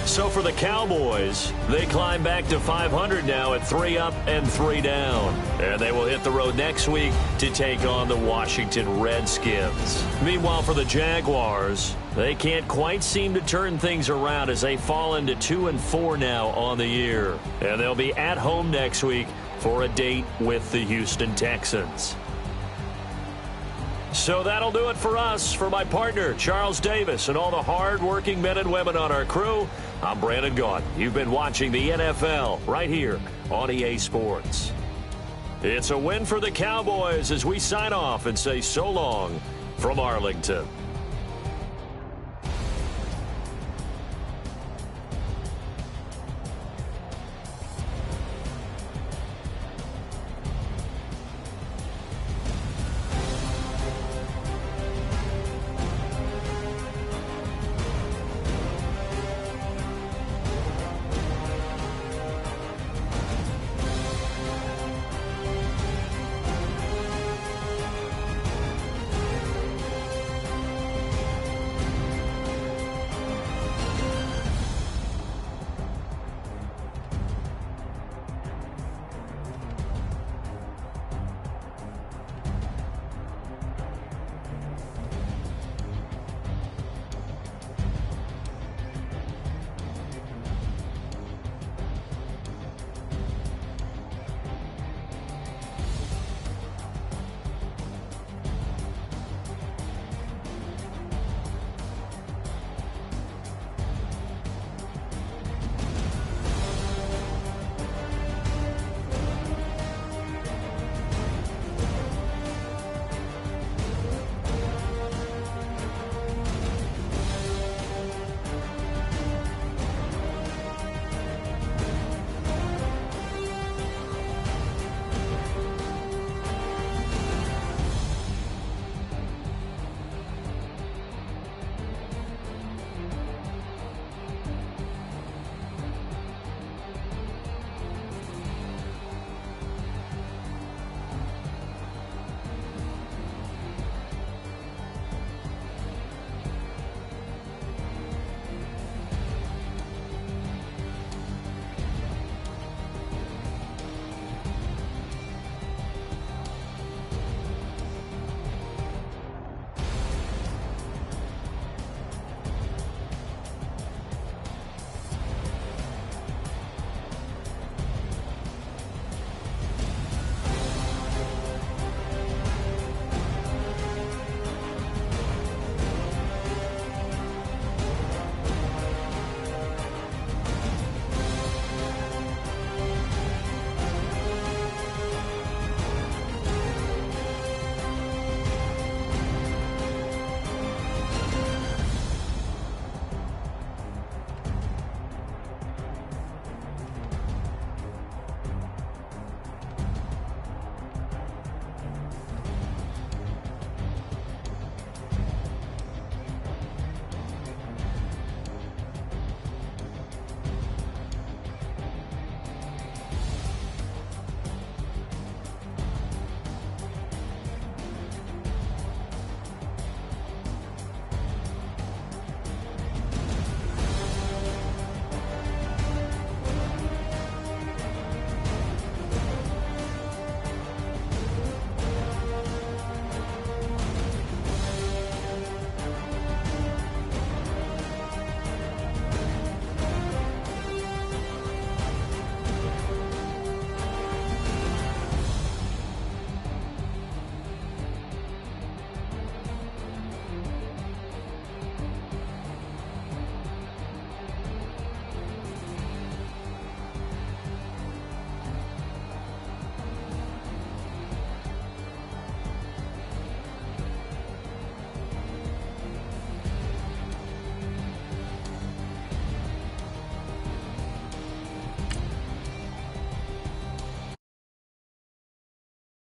So for the Cowboys, they climb back to 500 now at 3 up and 3 down. And they will hit the road next week to take on the Washington Redskins. Meanwhile, for the Jaguars, they can't quite seem to turn things around as they fall into 2 and 4 now on the year. And they'll be at home next week for a date with the Houston Texans. So that'll do it for us. For my partner, Charles Davis, and all the hard-working men and women on our crew, I'm Brandon Gaudin. You've been watching the NFL right here on EA Sports. It's a win for the Cowboys as we sign off and say so long from Arlington.